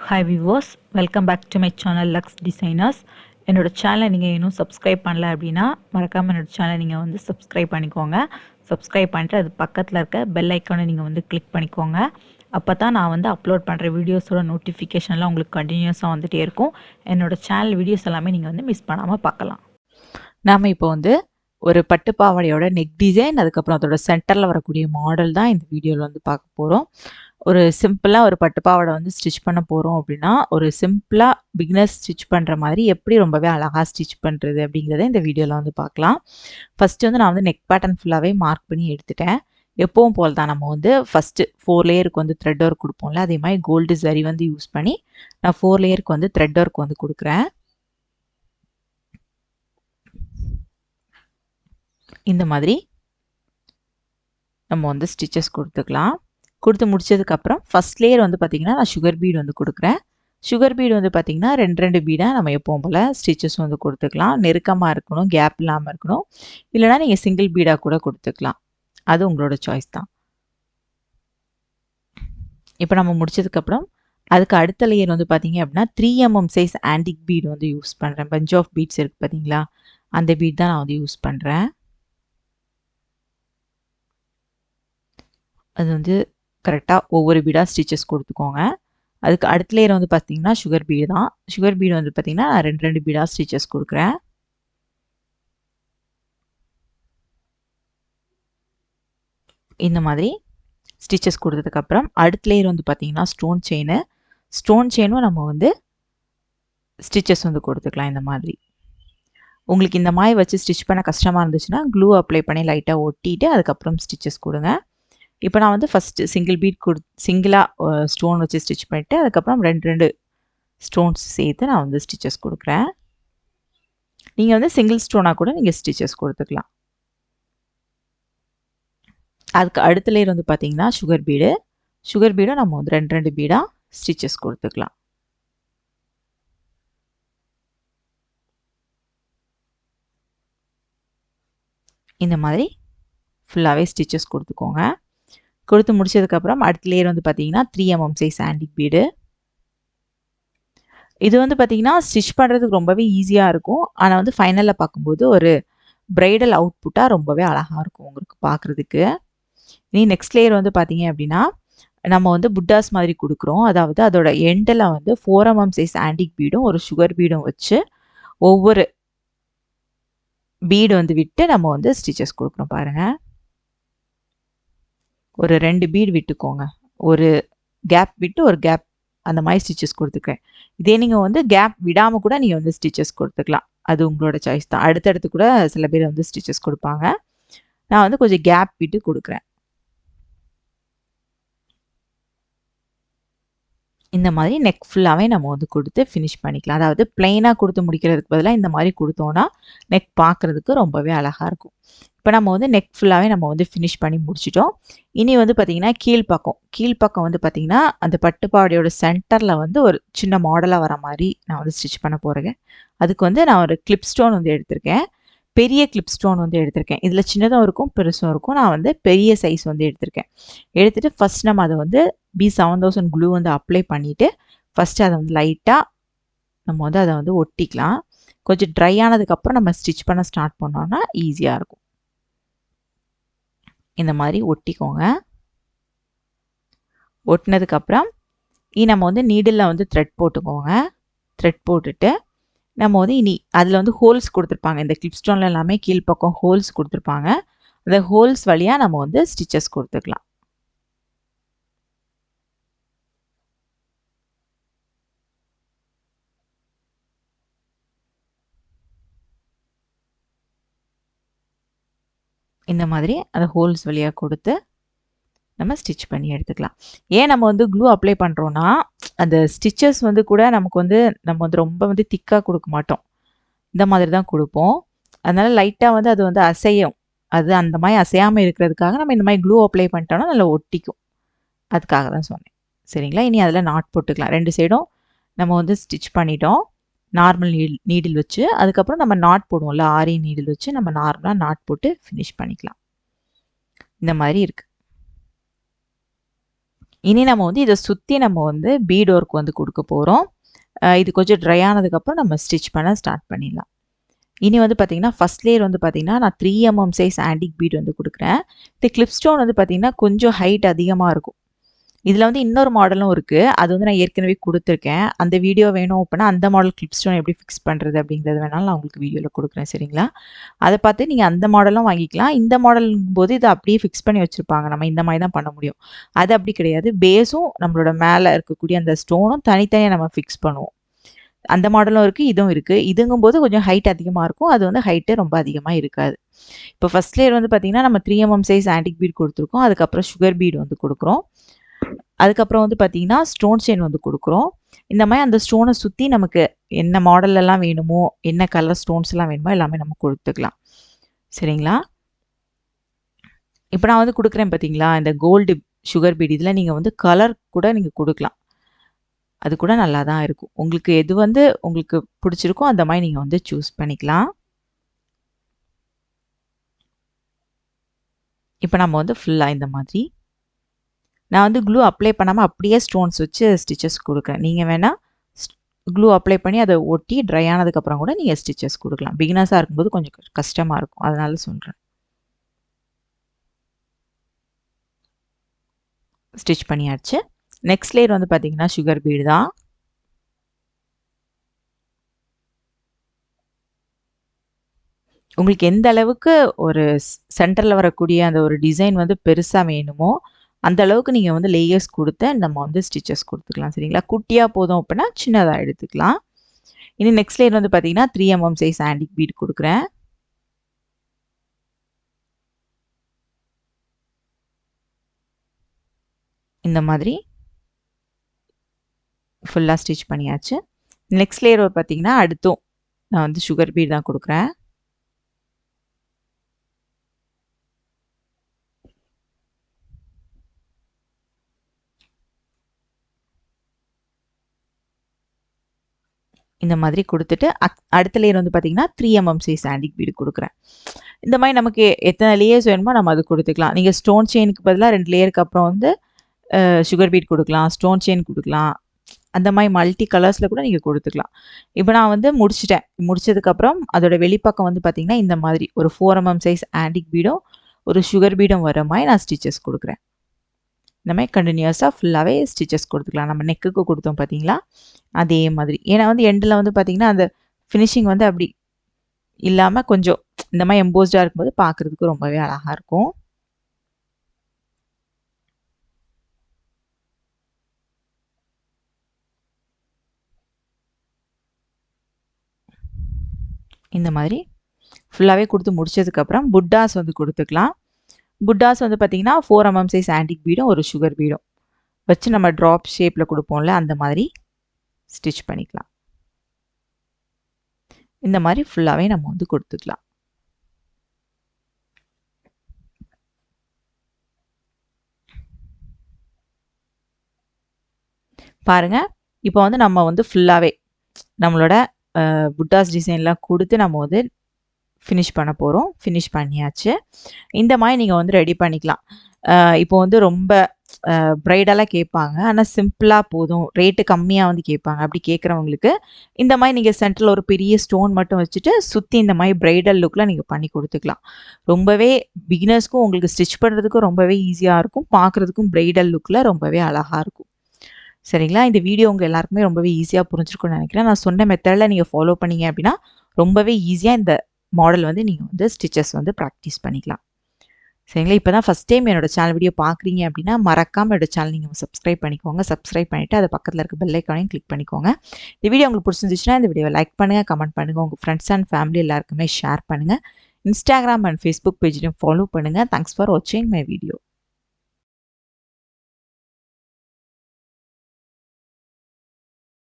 Hi viewers, welcome back to my channel Lux Designers. என்னோட சேனலை நீங்கள் இன்னும் சப்ஸ்கிரைப் பண்ணல அப்படின்னா மறக்காமல் என்னோட சேனலை நீங்கள் வந்து சப்ஸ்கிரைப் பண்ணிக்கோங்க. சப்ஸ்கிரைப் பண்ணிட்டு அது பக்கத்தில் இருக்க பெல் ஐக்கானை நீங்கள் வந்து கிளிக் பண்ணிக்கோங்க. அப்போ தான் நான் வந்து அப்லோட் பண்ணுற வீடியோஸோட நோட்டிஃபிகேஷன்லாம் உங்களுக்கு கண்டினியூஸாக வந்துகிட்டே இருக்கும். என்னோட சேனல் வீடியோஸ் எல்லாமே நீங்கள் வந்து மிஸ் பண்ணாமல் பார்க்கலாம். நாம் இப்போ வந்து ஒரு பட்டு பாவாடையோட நெக் டிசைன், அதுக்கப்புறம் அதோட சென்டரில் வரக்கூடிய மாடல் தான் இந்த வீடியோவில் வந்து பார்க்க போகிறோம். ஒரு சிம்பிளாக ஒரு பட்டு பாவாடை வந்து ஸ்டிச் பண்ண போகிறோம் அப்படின்னா, ஒரு சிம்பிளாக பிகினர்ஸ் ஸ்டிச் பண்ணுற மாதிரி எப்படி ரொம்பவே அழகாக ஸ்டிச் பண்ணுறது அப்படிங்கிறத இந்த வீடியோவில் வந்து பார்க்கலாம். ஃபஸ்ட்டு வந்து நான் வந்து நெக் பேட்டர்ன் ஃபுல்லாகவே மார்க் பண்ணி எடுத்துட்டேன். எப்பவும் போல் தான் நம்ம வந்து ஃபஸ்ட்டு 4 லேயருக்கு வந்து த்ரெட் ஒர்க் கொடுப்போம்ல, அதே மாதிரி கோல்டு ஜரி வந்து யூஸ் பண்ணி நான் 4 லேயருக்கு வந்து த்ரெட் ஒர்க் வந்து கொடுக்குறேன். இந்த மாதிரி நம்ம வந்து ஸ்டிச்சஸ் கொடுத்துக்கலாம். கொடுத்து முடிச்சதுக்கப்புறம் ஃபஸ்ட் லேயர் வந்து பார்த்திங்கன்னா நான் சுகர் பீட் வந்து கொடுக்குறேன். சுகர் பீடு வந்து பார்த்திங்கன்னா 2 பீடாக நம்ம எப்பவும் போல் ஸ்டிச்சஸ் வந்து கொடுத்துக்கலாம். நெருக்கமாக இருக்கணும், கேப் இல்லாமல் இருக்கணும். இல்லைனா நீங்கள் சிங்கிள் பீடாக கூட கொடுத்துக்கலாம். அது உங்களோட சாய்ஸ் தான். இப்போ நம்ம முடிச்சதுக்கப்புறம் அதுக்கு அடுத்த லேயர் வந்து பார்த்திங்க அப்படின்னா 3mm சைஸ் ஆன்டிக் பீடு வந்து யூஸ் பண்ணுறேன். பஞ்ச் ஆஃப் பீட்ஸ் இருக்குது பார்த்தீங்களா, அந்த பீட் தான் நான் வந்து யூஸ் பண்ணுறேன். அது வந்து கரெக்டாக ஒவ்வொரு பீடாக ஸ்டிச்சஸ் கொடுத்துக்கோங்க. அதுக்கு அடுத்த லேயர் வந்து பார்த்திங்கன்னா சுகர் பீடு தான். சுகர் பீடு வந்து பார்த்திங்கன்னா நான் 2 பீடாக ஸ்டிச்சஸ் கொடுக்குறேன். இந்த மாதிரி ஸ்டிச்சஸ் கொடுத்ததுக்கப்புறம் அடுத்த லேயர் வந்து பார்த்திங்கன்னா ஸ்டோன் செயினு. ஸ்டோன் செயினும் நம்ம வந்து ஸ்டிச்சஸ் வந்து கொடுத்துக்கலாம். இந்த மாதிரி உங்களுக்கு இந்த மாதிரி வச்சு ஸ்டிச் பண்ண கஷ்டமாக இருந்துச்சுன்னா க்ளூ அப்ளை பண்ணி லைட்டாக ஒட்டிட்டு அதுக்கப்புறம் ஸ்டிச்சஸ் கொடுங்க. இப்போ நான் வந்து ஃபஸ்ட்டு சிங்கிள் பீட் சிங்கிளாக ஸ்டோன் வச்சு ஸ்டிச் பண்ணிவிட்டு அதுக்கப்புறம் 2 ஸ்டோன்ஸ் சேர்த்து நான் வந்து ஸ்டிச்சஸ் கொடுக்குறேன். நீங்கள் வந்து சிங்கிள் ஸ்டோனாக கூட நீங்கள் ஸ்டிச்சஸ் கொடுத்துக்கலாம். அதுக்கு அடுத்த லேயர் வந்து பார்த்திங்கன்னா சுகர் பீடு. சுகர் பீடும் நம்ம வந்து 2 பீடாக ஸ்டிச்சஸ் கொடுத்துக்கலாம். இந்த மாதிரி ஃபுல்லாகவே ஸ்டிச்சஸ் கொடுத்துக்கோங்க. கொடுத்து முடிச்சதுக்கப்புறம் அடுத்த லேயர் வந்து பார்த்திங்கன்னா 3mm சைஸ் ஆன்டிக் பீடு. இது வந்து பார்த்திங்கன்னா ஸ்டிச் பண்ணுறதுக்கு ரொம்பவே ஈஸியாக இருக்கும். ஆனால் வந்து ஃபைனலில் பார்க்கும்போது ஒரு ப்ரைடல் அவுட்புட்டாக ரொம்பவே அழகாக இருக்கும் உங்களுக்கு பார்க்குறதுக்கு. இனி நெக்ஸ்ட் லேயர் வந்து பார்த்திங்க அப்படின்னா நம்ம வந்து புட்டாஸ் மாதிரி கொடுக்குறோம். அதாவது அதோட எண்டில் வந்து 4mm சைஸ் ஆன்டிக் பீடும் ஒரு சுகர் பீடும் வச்சு ஒவ்வொரு பீடு வந்து விட்டு நம்ம வந்து ஸ்டிச்சஸ் கொடுக்குறோம் பாருங்கள். ஒரு 2 பீடு விட்டுக்கோங்க. ஒரு கேப் விட்டு ஒரு கேப் அந்த மாதிரி ஸ்டிச்சஸ் கொடுத்துக்கிறேன். இதே நீங்கள் வந்து கேப் விடாமல் கூட நீங்கள் வந்து ஸ்டிச்சஸ் கொடுத்துக்கலாம். அது உங்களோட சாய்ஸ் தான். அடுத்தடுத்து கூட சில பேர் வந்து ஸ்டிச்சஸ் கொடுப்பாங்க. நான் வந்து கொஞ்சம் கேப் விட்டு கொடுக்குறேன். இந்த மாதிரி நெக் ஃபுல்லாகவே நம்ம வந்து கொடுத்து ஃபினிஷ் பண்ணிக்கலாம். அதாவது பிளெயினாக கொடுத்து முடிக்கிறதுக்கு பதிலாக இந்த மாதிரி கொடுத்தோன்னா நெக் பார்க்குறதுக்கு ரொம்பவே அழகாக இருக்கும். இப்போ நம்ம வந்து நெக் ஃபுல்லாகவே நம்ம வந்து ஃபினிஷ் பண்ணி முடிச்சிட்டோம். இனி வந்து பார்த்திங்கன்னா கீழ்ப்பக்கம் வந்து பார்த்திங்கன்னா அந்த பட்டுப்பாவாடையோட சென்டரில் வந்து ஒரு சின்ன மாடலாக வர மாதிரி நான் வந்து ஸ்டிச் பண்ண போகிறேன். அதுக்கு வந்து நான் ஒரு கிளிப் ஸ்டோன் வந்து எடுத்திருக்கேன். பெரிய கிளிப் ஸ்டோன் வந்து எடுத்திருக்கேன். இதில் சின்னதும் இருக்கும் பெருசும் இருக்கும். நான் வந்து பெரிய சைஸ் வந்து எடுத்திருக்கேன். எடுத்துகிட்டு ஃபஸ்ட் நம்ம அதை வந்து B7000 க்ளூ வந்து அப்ளை பண்ணிவிட்டு ஃபஸ்ட்டு அதை வந்து லைட்டாக நம்ம வந்து அதை வந்து ஒட்டிக்கலாம். கொஞ்சம் ட்ரை ஆனதுக்கப்புறம் நம்ம ஸ்டிச் பண்ண ஸ்டார்ட் பண்ணோன்னா ஈஸியாக இருக்கும். இந்த மாதிரி ஒட்டிக்கோங்க. ஒட்டினதுக்கப்புறம் நம்ம வந்து நீடிலில் வந்து த்ரெட் போட்டுக்கோங்க. த்ரெட் போட்டுட்டு நம்ம வந்து இனி அதில் வந்து ஹோல்ஸ் கொடுத்துருப்பாங்க. இந்த கிளிப் ஸ்டோனில் எல்லாமே கீழ்ப்பக்கம் ஹோல்ஸ் கொடுத்துருப்பாங்க. அந்த ஹோல்ஸ் வழியாக நம்ம வந்து ஸ்டிச்சஸ் கொடுத்துக்கலாம். இந்த மாதிரி அந்த ஹோல்ஸ் வழியாக கொடுத்து நம்ம ஸ்டிச் பண்ணி எடுத்துக்கலாம். ஏன் நம்ம வந்து க்ளூ அப்ளை பண்ணுறோன்னா அந்த ஸ்டிச்சஸ் வந்து கூட நமக்கு வந்து நம்ம வந்து ரொம்ப வந்து திக்காக கொடுக்க மாட்டோம். இந்த மாதிரி தான் கொடுப்போம். அதனால் லைட்டாக வந்து அது வந்து அசையும். அது அந்த மாதிரி அசையாமல் இருக்கிறதுக்காக நம்ம இந்த மாதிரி க்ளூ அப்ளை பண்ணிட்டோம்னா நல்லா ஒட்டிக்கும். அதுக்காக தான் சொன்னேன். சரிங்களா? இனி அதில் நாட் போட்டுக்கலாம். 2 சைடும் நம்ம வந்து ஸ்டிச் பண்ணிட்டோம். நார்மல் நீடில் வச்சு அதுக்கப்புறம் நம்ம நாட் போடுவோம்ல, ஆரி நீடில் வச்சு நம்ம நார்மலாக நாட் போட்டு ஃபினிஷ் பண்ணிக்கலாம். இந்த மாதிரி இருக்குது. இனி நம்ம வந்து இதை சுற்றி நம்ம வந்து பீட் ஒர்க் வந்து கொடுக்க போகிறோம். இது கொஞ்சம் ட்ரை ஆனதுக்கப்புறம் நம்ம ஸ்டிச் பண்ண ஸ்டார்ட் பண்ணிடலாம். இனி வந்து பார்த்தீங்கன்னா ஃபர்ஸ்ட் லேயர் வந்து பார்த்தீங்கன்னா நான் 3 mm சைஸ் ஆன்டிக் பீட் வந்து கொடுக்குறேன். இந்த கிளிப் ஸ்டோன் வந்து பார்த்தீங்கன்னா கொஞ்சம் ஹைட் அதிகமாக இருக்கும். இதில் வந்து இன்னொரு மாடலும் இருக்குது. அது வந்து நான் ஏற்கனவே கொடுத்துருக்கேன். அந்த வீடியோ வேணும் அப்படின்னா அந்த மாடல் கிளிப் ஸ்டோன் எப்படி ஃபிக்ஸ் பண்ணுறது அப்படிங்கிறது வேணாலும் நான் உங்களுக்கு வீடியோவில் கொடுக்குறேன். சரிங்களா? அதை பார்த்து நீங்கள் அந்த மாடலும் வாங்கிக்கலாம். இந்த மாடலுங்கும் போது இதை அப்படியே ஃபிக்ஸ் பண்ணி வச்சுருப்பாங்க. நம்ம இந்த மாதிரி தான் பண்ண முடியும். அது அப்படி கிடையாது. பேஸும் நம்மளோட மேலே இருக்கக்கூடிய அந்த ஸ்டோனும் தனித்தனியாக நம்ம ஃபிக்ஸ் பண்ணுவோம். அந்த மாடலும் இருக்குது, இதுவும் இருக்குது. இதுங்கும்போது கொஞ்சம் ஹைட் அதிகமாக இருக்கும். அது வந்து ஹைட்டு ரொம்ப அதிகமாக இருக்காது. இப்போ ஃபர்ஸ்ட் லேயர் வந்து பார்த்தீங்கன்னா நம்ம 3 mm சைஸ் ஆன்டிக் பீட் கொடுத்துருக்கோம். அதுக்கப்புறம் சுகர் பீட் வந்து கொடுக்குறோம். அதுக்கப்புறம் வந்து பார்த்தீங்கன்னா ஸ்டோன் செயின் வந்து கொடுக்குறோம். இந்த மாதிரி அந்த ஸ்டோனை சுற்றி நமக்கு என்ன மாடல்லாம் வேணுமோ, என்ன கலர் ஸ்டோன்ஸ்லாம் வேணுமோ எல்லாமே நம்ம கொடுத்துக்கலாம். சரிங்களா? இப்போ நான் வந்து கொடுக்குறேன் பார்த்தீங்களா, இந்த கோல்டு சுகர் பீட் இதில் நீங்கள் வந்து கலர் கூட நீங்கள் கொடுக்கலாம். அது கூட நல்லா தான் இருக்கும். உங்களுக்கு எது வந்து உங்களுக்கு பிடிச்சிருக்கோ அந்த மாதிரி நீங்கள் வந்து சூஸ் பண்ணிக்கலாம். இப்போ நம்ம வந்து ஃபுல்லாக இந்த மாதிரி நான் வந்து க்ளூ அப்ளை பண்ணாமல் அப்படியே ஸ்டோன்ஸ் வச்சு ஸ்டிச்சஸ் கொடுக்குறேன். நீங்கள் வேணால் க்ளூ அப்ளை பண்ணி அதை ஒட்டி ட்ரை ஆனதுக்கப்புறம் கூட நீங்கள் ஸ்டிச்சஸ் கொடுக்கலாம். பிகினர்ஸாக இருக்கும்போது கொஞ்சம் கஷ்டமாக இருக்கும். அதனால சொல்கிறேன். ஸ்டிச் பண்ணியாச்சு. நெக்ஸ்ட் லேயர் வந்து பார்த்தீங்கன்னா சுகர் பீடு தான். உங்களுக்கு எந்த அளவுக்கு ஒரு சென்டரில் வரக்கூடிய அந்த ஒரு டிசைன் வந்து பெருசாக வேணுமோ அந்த அளவுக்கு நீங்கள் வந்து லேயர்ஸ் கொடுத்து நம்ம வந்து ஸ்டிச்சஸ் கொடுத்துக்கலாம். சரிங்களா? குட்டியாக போதும் அப்படின்னா சின்னதாக எடுத்துக்கலாம். இனி நெக்ஸ்ட் லேயர் வந்து பார்த்தீங்கன்னா 3 mm சைஸ் ஆன்டிக் பீட் கொடுக்குறேன். இந்த மாதிரி ஃபுல்லாக ஸ்டிச் பண்ணியாச்சு. நெக்ஸ்ட் லேயர் பார்த்தீங்கன்னா அடுத்தும் நான் வந்து சுகர் பீட் தான் கொடுக்குறேன். இந்த மாதிரி கொடுத்துட்டு அடுத்த லேயர் வந்து பார்த்தீங்கன்னா 3 mm சைஸ் ஆன்டிக் பீடு கொடுக்குறேன். இந்த மாதிரி நமக்கு எத்தனை லேயர்ஸ் வேணுமோ நம்ம அது கொடுத்துக்கலாம். நீங்கள் ஸ்டோன் செயினுக்கு பதிலாக 2 லேயருக்கு அப்புறம் வந்து சுகர் பீட் கொடுக்கலாம், ஸ்டோன் செயின் கொடுக்கலாம். அந்த மாதிரி மல்டி கலர்ஸில் கூட நீங்கள் கொடுத்துக்கலாம். இப்போ நான் வந்து முடிச்சிட்டேன். முடிச்சதுக்கப்புறம் அதோட வெளிப்பக்கம் வந்து பார்த்தீங்கன்னா இந்த மாதிரி ஒரு 4 mm சைஸ் ஆன்டிக் பீடும் ஒரு சுகர் பீடும் வர மாதிரி நான் ஸ்டிச்சஸ் கொடுக்குறேன். இந்த மாதிரி கண்டினியூஸாக ஃபுல்லாகவே ஸ்டிச்சஸ் கொடுத்துக்கலாம். நம்ம நெக்குக்கு கொடுத்தோம் பார்த்தீங்களா, அதே மாதிரி. ஏன்னா வந்து எண்டில் வந்து பார்த்தீங்கன்னா அந்த ஃபினிஷிங் வந்து அப்படி இல்லாமல் கொஞ்சம் இந்த மாதிரி எம்போஸ்டாக இருக்கும்போது பார்க்குறதுக்கு ரொம்பவே அழகாக இருக்கும். இந்த மாதிரி ஃபுல்லாகவே கொடுத்து முடிச்சதுக்கப்புறம் புட்டாஸ் வந்து கொடுத்துக்கலாம். புட்டாஸ் வந்து பார்த்தீங்கன்னா 4 mm சைஸ் ஆன்டிக் பீடும் ஒரு சுகர் பீடும் வச்சு நம்ம ட்ராப் ஷேப்பில் கொடுப்போம்ல அந்த மாதிரி ஸ்டிச் பண்ணிக்கலாம். இந்த மாதிரி ஃபுல்லாகவே நம்ம வந்து கொடுத்துக்கலாம். பாருங்க, இப்போ வந்து நம்ம வந்து ஃபுல்லாகவே நம்மளோட புட்டாஸ் டிசைன்லாம் கொடுத்து நம்ம வந்து ஃபினிஷ் பண்ண போகிறோம். ஃபினிஷ் பண்ணியாச்சு. இந்த மாதிரி நீங்கள் வந்து ரெடி பண்ணிக்கலாம். இப்போ வந்து ரொம்ப பிரைடலாக கேட்பாங்க. ஆனால் சிம்பிளாக போதும், ரேட்டு கம்மியாக வந்து கேட்பாங்க. அப்படி கேட்குறவங்களுக்கு இந்த மாதிரி நீங்கள் சென்டரில் ஒரு பெரிய ஸ்டோன் மட்டும் வச்சுட்டு சுற்றி இந்த மாதிரி பிரைடல் லுக்கில் நீங்கள் பண்ணி கொடுத்துக்கலாம். ரொம்பவே பிகினர்ஸ்க்கும் உங்களுக்கு ஸ்டிச் பண்ணுறதுக்கும் ரொம்பவே ஈஸியாக இருக்கும். பார்க்குறதுக்கும் பிரைடல் லுக்கில் ரொம்பவே அழகாக இருக்கும். சரிங்களா? இந்த வீடியோ உங்கள் எல்லாருக்குமே ரொம்பவே ஈஸியாக புரிஞ்சிருக்கும்னு நினைக்கிறேன். நான் சொன்ன மெத்தடில் நீங்கள் ஃபாலோ பண்ணீங்க அப்படின்னா ரொம்பவே ஈஸியாக இந்த மாடல் வந்து நீங்கள் வந்து ஸ்டிச்சஸ் வந்து ப்ராக்டிஸ் பண்ணிக்கலாம். சரிங்களா? இப்போ தான் ஃபஸ்ட் டைம் என்னோட சேனல் வீடியோ பார்க்குறீங்க அப்படின்னா மறக்காமல் என்னோட சேனல் நீங்கள் சப்ஸ்கிரைப் பண்ணிக்கோங்க. சப்ஸ்கிரைப் பண்ணிவிட்டு அது பக்கத்தில் இருக்க பெல் ஐக்கானையும் கிளிக் பண்ணிக்கோங்க. இந்த வீடியோ உங்களுக்கு பிடிச்சிருந்துச்சுன்னா இந்த வீடியோவை லைக் பண்ணுங்கள், கமெண்ட் பண்ணுங்கள், உங்கள் ஃப்ரெண்ட்ஸ் அண்ட் ஃபேமிலி எல்லாருக்குமே ஷேர் பண்ணுங்கள். இன்ஸ்டாகிராம் அண்ட் ஃபேஸ்புக் பேஜ்லையும் ஃபாலோ பண்ணுங்கள். தேங்க்ஸ் ஃபார் வாட்சிங் மை வீடியோ.